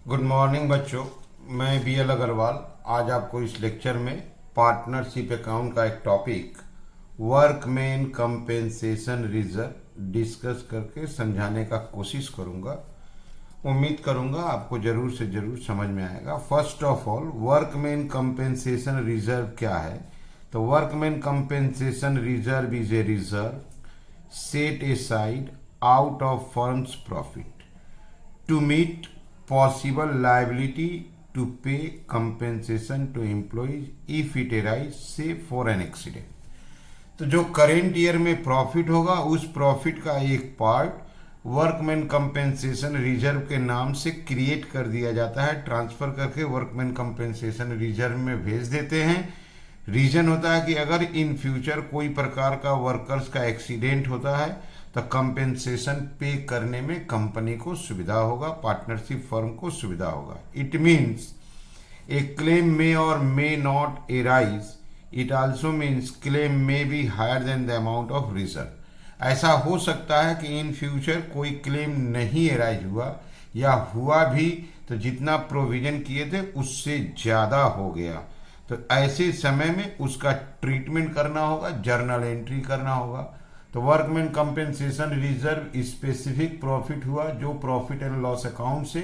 Good morning बच्चों। मैं BL Agarwal आज आपको इस लेक्चर में पार्टनरशिप अकाउंट का एक topic workman compensation reserve discuss करके समझाने का कोशिश करूंगा। उम्मीद करूंगा आपको जरूर से जरूर समझ में आएगा। First of all, workman compensation reserve क्या है? तो workman compensation reserve is a reserve set aside out of firm's profit to meet possible liability to pay compensation to employees if it arise say for an accident। तो जो current year में profit होगा उस profit का एक part workman compensation reserve के नाम से क्रिएट कर दिया जाता है, ट्रांसफर करके वर्कमैन कंपेंसेशन रिजर्व में भेज देते हैं। रीजन होता है कि अगर इन फ्यूचर कोई प्रकार का वर्कर्स का एक्सीडेंट होता है तो कंपेंसेशन पे करने में कंपनी को सुविधा होगा, पार्टनरशिप फर्म को सुविधा होगा। It means a claim may और may not arise. It also means claim may be higher than the amount of reserve. ऐसा हो सकता है कि इन फ्यूचर कोई क्लेम नहीं एराइज हुआ या हुआ भी तो जितना प्रोविजन किए थे उससे ज्यादा हो गया, तो ऐसे समय में उसका ट्रीटमेंट करना होगा, जर्नल एंट्री करना होगा। तो workman compensation reserve specific profit हुआ जो प्रॉफिट एंड लॉस अकाउंट से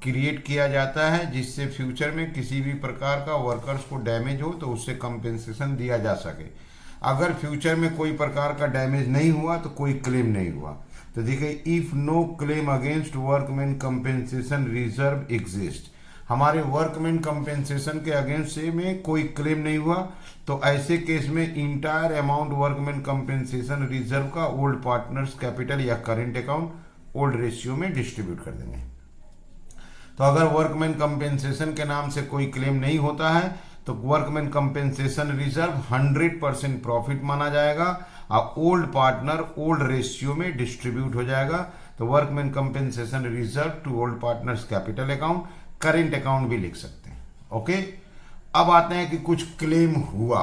क्रिएट किया जाता है, जिससे फ्यूचर में किसी भी प्रकार का वर्कर्स को डैमेज हो तो उससे कंपेंसेशन दिया जा सके। अगर फ्यूचर में कोई प्रकार का डैमेज नहीं हुआ तो कोई क्लेम नहीं हुआ। तो देखिए, if no claim against workman compensation reserve exist, हमारे वर्कमैन कंपेंसेशन के अगेंस्ट से में कोई क्लेम नहीं हुआ तो ऐसे केस में entire amount workman compensation reserve का ओल्ड पार्टनर्स कैपिटल या करेंट अकाउंट ओल्ड रेशियो में डिस्ट्रीब्यूट कर देंगे। तो अगर वर्कमैन कंपेंसेशन के नाम से कोई क्लेम नहीं होता है तो वर्कमैन कंपेंसेशन रिजर्व 100% प्रॉफिट माना जाएगा और ओल्ड पार्टनर ओल्ड रेशियो में डिस्ट्रीब्यूट हो जाएगा। तो workman compensation reserve to old partners capital account, current account भी लिख सकते हैं। ओके, अब आते हैं कि कुछ क्लेम हुआ।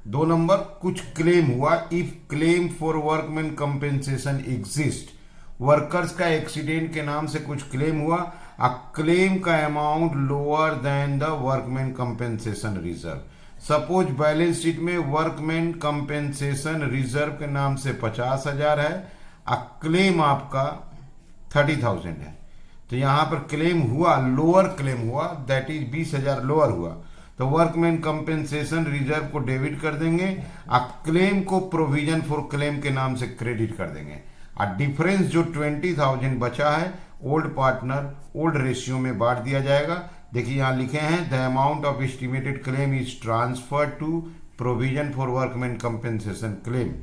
2 नंबर, कुछ क्लेम हुआ। If claim for workman compensation exist, workers का एक्सीडेंट के नाम से कुछ क्लेम हुआ, अ क्लेम का amount lower than the workman compensation reserve. Suppose balance sheet में वर्कमैन कंपेंसेशन रिजर्व के नाम से 50,000 है, अ क्लेम आपका 30,000 है। तो यहां पर क्लेम हुआ, लोअर क्लेम हुआ, दैट इज 20,000 लोअर हुआ, तो वर्कमैन कंपेंसेशन रिजर्व को डेबिट कर देंगे, आ क्लेम को प्रोविजन फॉर क्लेम के नाम से क्रेडिट कर देंगे। आ डिफरेंस जो 20,000 बचा है ओल्ड पार्टनर ओल्ड रेशियो में बांट दिया जाएगा। देखिए यहां लिखे हैं, the amount of estimated claim is transfer to provision for workman compensation claim.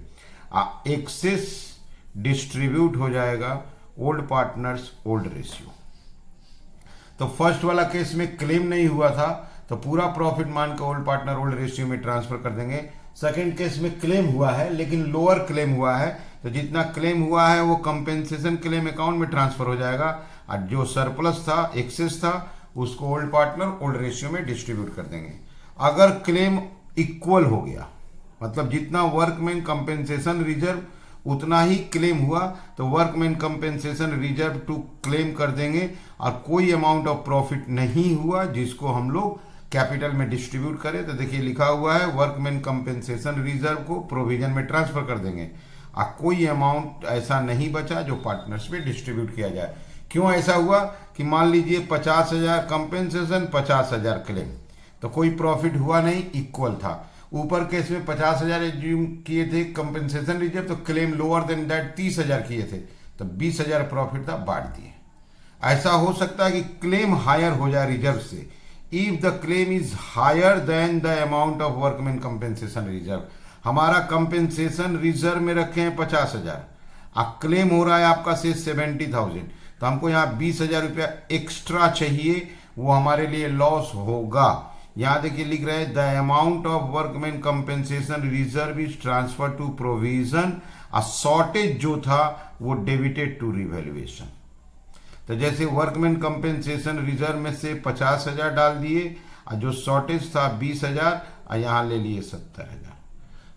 Excess distribute हो जाएगा ओल्ड पार्टनर्स ओल्ड रेशियो। तो फर्स्ट वाला केस में क्लेम नहीं हुआ था तो पूरा प्रॉफिट मान के ओल्ड पार्टनर ओल्ड रेशियो में ट्रांसफर कर देंगे। सेकंड केस में क्लेम हुआ है लेकिन लोअर क्लेम हुआ है, तो जितना क्लेम हुआ है वो कंपेंसेशन क्लेम अकाउंट में ट्रांसफर हो जाएगा और जो सरप्लस था, एक्सेस था, उसको ओल्ड पार्टनर ओल्ड रेशियो में डिस्ट्रीब्यूट कर देंगे। अगर क्लेम इक्वल हो गया, मतलब जितना वर्कमैन कंपेंसेशन रिजर्व उतना ही क्लेम हुआ, तो workman compensation reserve to claim कर देंगे और कोई अमाउंट ऑफ प्रॉफिट नहीं हुआ जिसको हम लोग कैपिटल में डिस्ट्रीब्यूट करें। तो देखिए लिखा हुआ है, वर्कमैन कंपेंसेशन रिजर्व को प्रोविजन में ट्रांसफर कर देंगे और कोई अमाउंट ऐसा नहीं बचा जो पार्टनर्स में डिस्ट्रीब्यूट किया जाए। क्यों ऐसा हुआ कि मान लीजिए 50,000 कंपेंसेशन 50,000 क्लेम, तो कोई प्रॉफिट हुआ नहीं, इक्वल था। ऊपर केस में 50,000 एज्यूम किए थे कंपेंसेशन रिजर्व, तो क्लेम लोअर देन दैट 30,000 किए थे, तो 20,000 प्रॉफिट था, बांट दिए। ऐसा हो सकता है कि क्लेम हायर हो जाए रिजर्व से। If the claim is higher than the amount of workman compensation reserve, हमारा कंपेंसेशन रिजर्व में रखे हैं 50,000, क्लेम हो रहा है आपका से 70,000, तो हमको यहाँ 20,000 रुपया एक्स्ट्रा चाहिए, वो हमारे लिए लॉस होगा। यहां देखिए लिख रहे हैं, the amount of workman compensation reserve is transfer to provision, shortage जो था वो डेबिटेड टू रिवैल्यूएशन। तो जैसे वर्कमैन कंपेंसेशन रिजर्व में से 50,000 डाल दिए और जो शॉर्टेज था 20,000 और यहां ले लिए 70,000।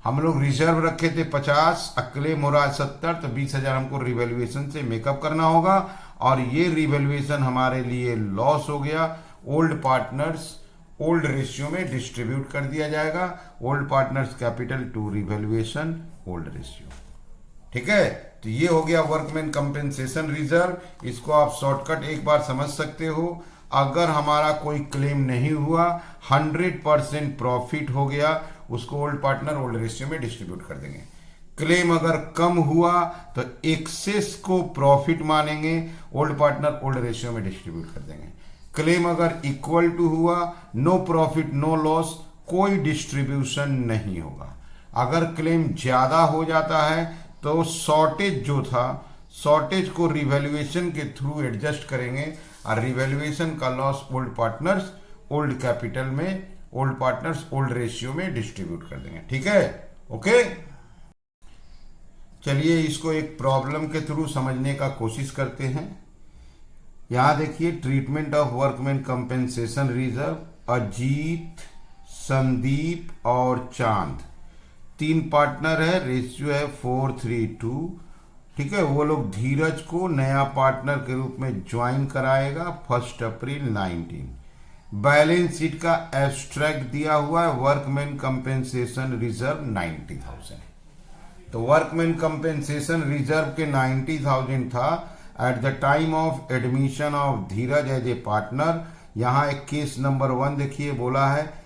हम लोग रिजर्व रखे थे 50, क्लेम हो रहा है 70, तो 20,000 हमको रिवैल्यूएशन से मेकअप करना होगा और ये रिवैल्यूएशन हमारे लिए लॉस हो गया। ओल्ड पार्टनर्स ओल्ड रेशियो में डिस्ट्रीब्यूट कर दिया जाएगा। Old partners capital to revaluation old ratio. ठीक है, तो ये हो गया वर्कमैन कंपेंसेशन रिजर्व। इसको आप शॉर्टकट एक बार समझ सकते हो। अगर हमारा कोई क्लेम नहीं हुआ, 100% प्रॉफिट हो गया, उसको ओल्ड पार्टनर ओल्ड रेशियो में डिस्ट्रीब्यूट कर देंगे। क्लेम अगर कम हुआ तो एक्सेस को प्रॉफिट मानेंगे, ओल्ड पार्टनर ओल्ड रेशियो में डिस्ट्रीब्यूट कर देंगे। क्लेम अगर इक्वल टू हुआ, नो प्रॉफिट नो लॉस, कोई डिस्ट्रीब्यूशन नहीं होगा। अगर क्लेम ज्यादा हो जाता है तो शॉर्टेज जो था, शॉर्टेज को रिवैल्यूएशन के थ्रू एडजस्ट करेंगे और रिवैल्यूएशन का loss old partners old capital में, ओल्ड पार्टनर्स ओल्ड रेशियो में डिस्ट्रीब्यूट कर देंगे। ठीक है, ओके। चलिए इसको एक प्रॉब्लम के थ्रू समझने का कोशिश करते हैं। यहां देखिए, treatment of workman compensation reserve. Ajit, Sandeep और चांद 3 पार्टनर है, रेशियो है 4:3:2। ठीक है, वो लोग धीरज को नया पार्टनर के रूप में ज्वाइन कराएगा 1 अप्रैल 19। बैलेंस शीट का एब्स्ट्रैक्ट दिया हुआ है, वर्कमैन कंपेंसेशन रिजर्व 90,000। तो वर्कमैन कंपेंसेशन रिजर्व के 90,000 था at the time of admission of Dheeraj as a partner. यहां एक केस नंबर 1 देखिए, बोला है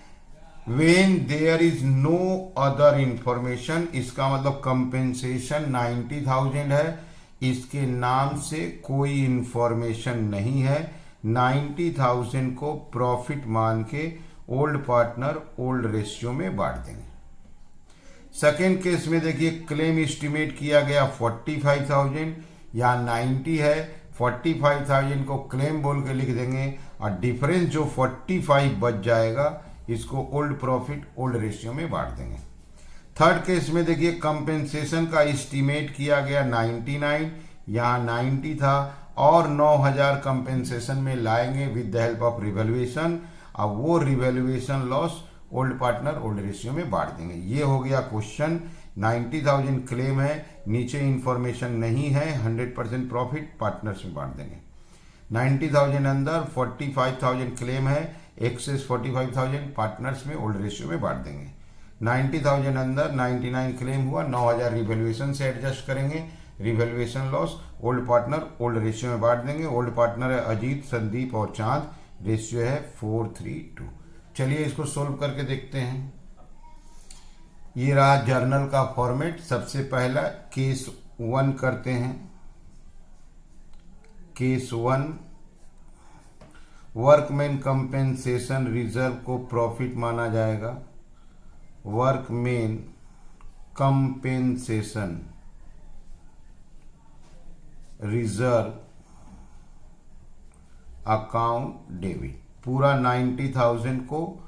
when there is no other information, इसका मतलब कंपेंसेशन 90,000 है, इसके नाम से कोई इंफॉर्मेशन नहीं है। 90,000 को प्रॉफिट मान के ओल्ड पार्टनर ओल्ड रेशियो में बांट देंगे। सेकेंड केस में देखिए, क्लेम एस्टिमेट किया गया 45,000, या 90 है, 45,000 को क्लेम बोल के लिख देंगे और डिफरेंस जो 45 बच जाएगा इसको ओल्ड प्रॉफिट ओल्ड रेशियो में बांट देंगे। थर्ड केस में देखिए, कंपेंसेशन का एस्टीमेट किया गया 99, यहाँ 90 था और 9,000 कंपेंसेशन में लाएंगे with the help of revaluation. अब वो revaluation loss old partner old ratio में बांट देंगे। ये हो गया क्वेश्चन। 90,000 क्लेम है, नीचे इंफॉर्मेशन नहीं है, 100% प्रॉफिट पार्टनर्स में बांट देंगे। 90,000 अंदर 45,000 क्लेम है, एक्सेस 45,000 पार्टनर्स में ओल्ड रेशियो में बांट देंगे। 90,000 अंदर 99 क्लेम हुआ, 9,000 रिवैल्यूएशन से एडजस्ट करेंगे, revaluation loss old partner old ratio में बांट देंगे। ओल्ड पार्टनर है अजीत, संदीप और चांद, रेशियो है 4:3:2। चलिए इसको सोल्व करके देखते हैं। ये रहा जर्नल का फॉर्मेट। सबसे पहला केस 1 करते हैं। केस 1, वर्कमैन कंपेंसेशन रिजर्व को प्रॉफिट माना जाएगा। Workman compensation reserve account debit. पूरा 90,000 को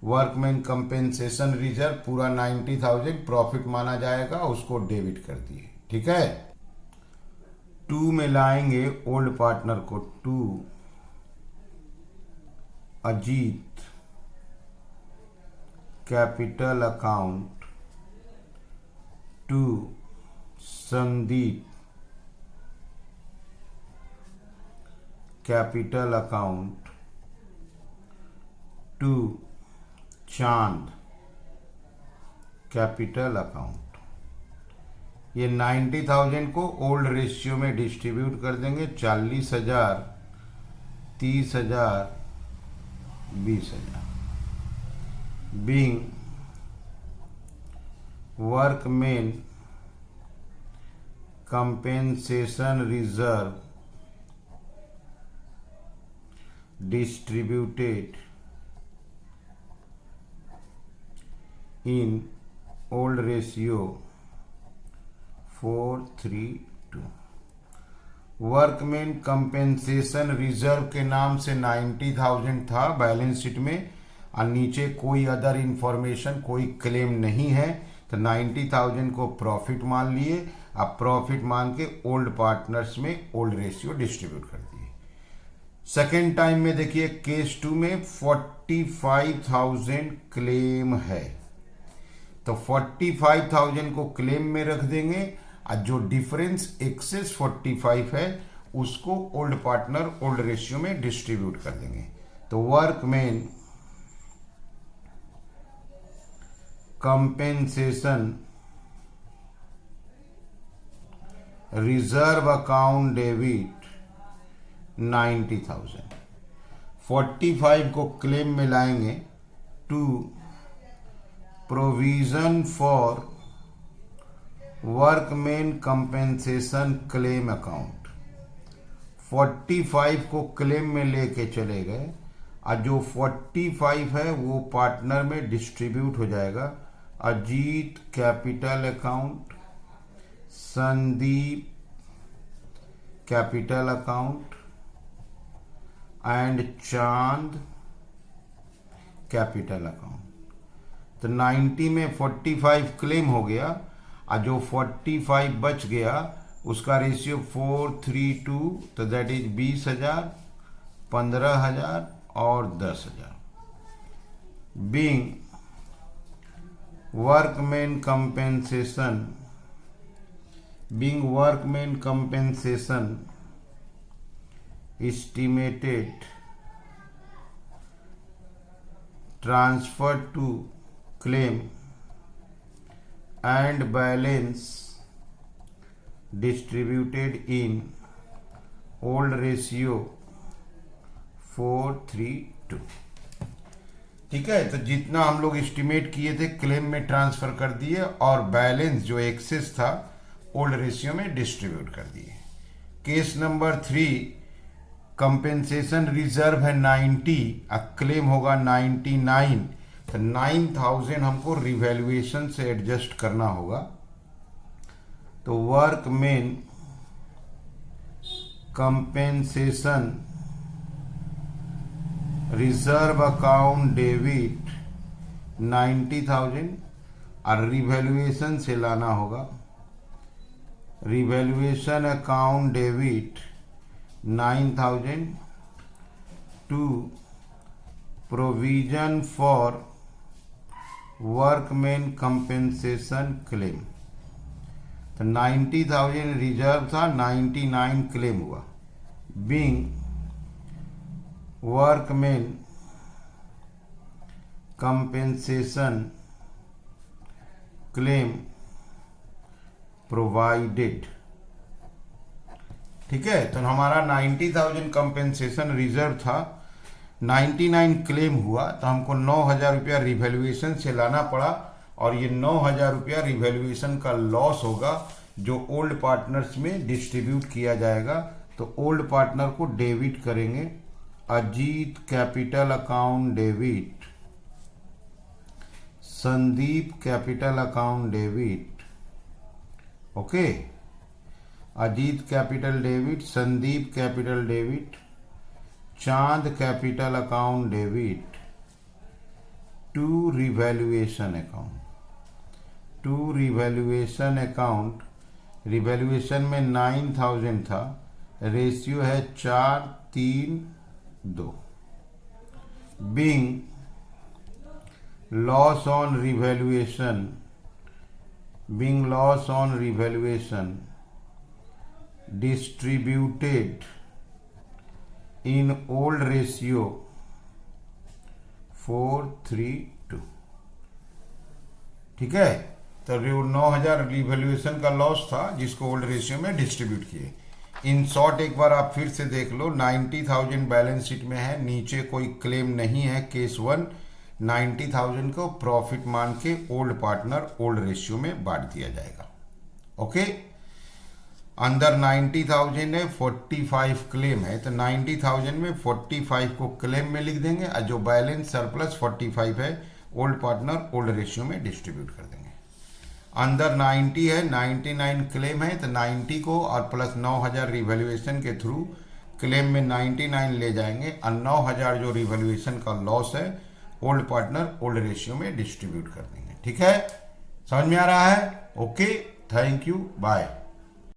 वर्कमैन कंपेंसेशन रिजर्व पूरा 90,000 प्रॉफिट माना जाएगा, उसको डेबिट कर दिए। ठीक है, 2 में लाएंगे ओल्ड पार्टनर को। 2 Ajit capital account, 2 Sandeep capital account, 2 चांद कैपिटल अकाउंट। ये 90,000 को ओल्ड रेशियो में डिस्ट्रीब्यूट कर देंगे। 40,000, 30,000, 20,000। Being workman compensation reserve distributed in old ratio 4:3:2। Workman compensation reserve के नाम से 90,000 था बैलेंस शीट में और नीचे कोई अदर इंफॉर्मेशन, कोई क्लेम नहीं है, तो 90,000 को प्रॉफिट मान लिए। अब प्रॉफिट मान के ओल्ड पार्टनर्स में ओल्ड रेशियो डिस्ट्रीब्यूट कर दिए। सेकेंड टाइम में देखिए केस 2 में 45,000 क्लेम है, तो 45,000 को क्लेम में रख देंगे और जो डिफरेंस एक्सेस 45 है उसको ओल्ड पार्टनर ओल्ड रेशियो में डिस्ट्रीब्यूट कर देंगे। तो workman compensation reserve account debit 90,000। 45 को क्लेम में लाएंगे to provision for workman compensation claim account. 45 को क्लेम में लेके चले गए और जो 45 है वो पार्टनर में डिस्ट्रीब्यूट हो जाएगा। Ajit capital account, Sandeep capital account and चांद कैपिटल अकाउंट। तो 90 में 45 क्लेम हो गया और जो 45 बच गया उसका रेशियो 4:3:2, तो दैट इज 20,000, 15,000 और 10,000। Being workman compensation estimated transfer to claim and balance distributed in old ratio 4:3:2। ठीक है, तो जितना हम लोग एस्टिमेट किए थे क्लेम में ट्रांसफर कर दिए और बैलेंस जो एक्सेस था ओल्ड रेशियो में डिस्ट्रीब्यूट कर दिए। केस नंबर 3 कंपेंसेशन रिजर्व है 90, क्लेम होगा 99, तो 9,000 हमको रिवैल्यूएशन से एडजस्ट करना होगा। तो workman compensation reserve account debit 90,000 और रिवैल्यूएशन से लाना होगा। Revaluation account debit 9,000 to provision for workman compensation claim. तो 90,000 रिजर्व था, 99 क्लेम हुआ। Being workman compensation claim provided. ठीक है, तो हमारा 90,000 कंपेंसेशन रिजर्व था, 99 क्लेम हुआ, तो हमको 9,000 रुपया रिवैल्यूएशन से लाना पड़ा और ये 9,000 रुपया रिवैल्यूएशन का लॉस होगा जो ओल्ड पार्टनर्स में डिस्ट्रीब्यूट किया जाएगा। तो ओल्ड पार्टनर को डेबिट करेंगे। Ajit capital account debit, Sandeep capital account debit. Okay, Ajit capital debit, Sandeep capital debit, Chand capital account debit to revaluation account. To revaluation account, revaluation में 9,000 था, रेशियो है 4:3:2। Being loss on revaluation distributed in old ratio 4:3:2। ठीक है, तो 9,000 revaluation का loss था जिसको old ratio में डिस्ट्रीब्यूट किए। इन शॉर्ट एक बार आप फिर से देख लो, 90,000 बैलेंस शीट में है, नीचे कोई क्लेम नहीं है। केस 1 90,000 को प्रॉफिट मान के ओल्ड पार्टनर ओल्ड रेशियो में बांट दिया जाएगा। ओके, अंदर 90,000 है, 45 क्लेम है, तो 90,000 में 45 को क्लेम में लिख देंगे और जो बैलेंस सरप्लस 45 है ओल्ड पार्टनर ओल्ड रेशियो में डिस्ट्रीब्यूट कर देंगे। अंदर 90 है, 99 क्लेम है, तो 90 को और प्लस 9,000 रिवैल्यूएशन के थ्रू क्लेम में 99 ले जाएंगे और 9,000 जो रिवैल्यूएशन का लॉस है ओल्ड पार्टनर ओल्ड रेशियो में डिस्ट्रीब्यूट कर देंगे। ठीक है, समझ में आ रहा है? Okay, thank you, bye.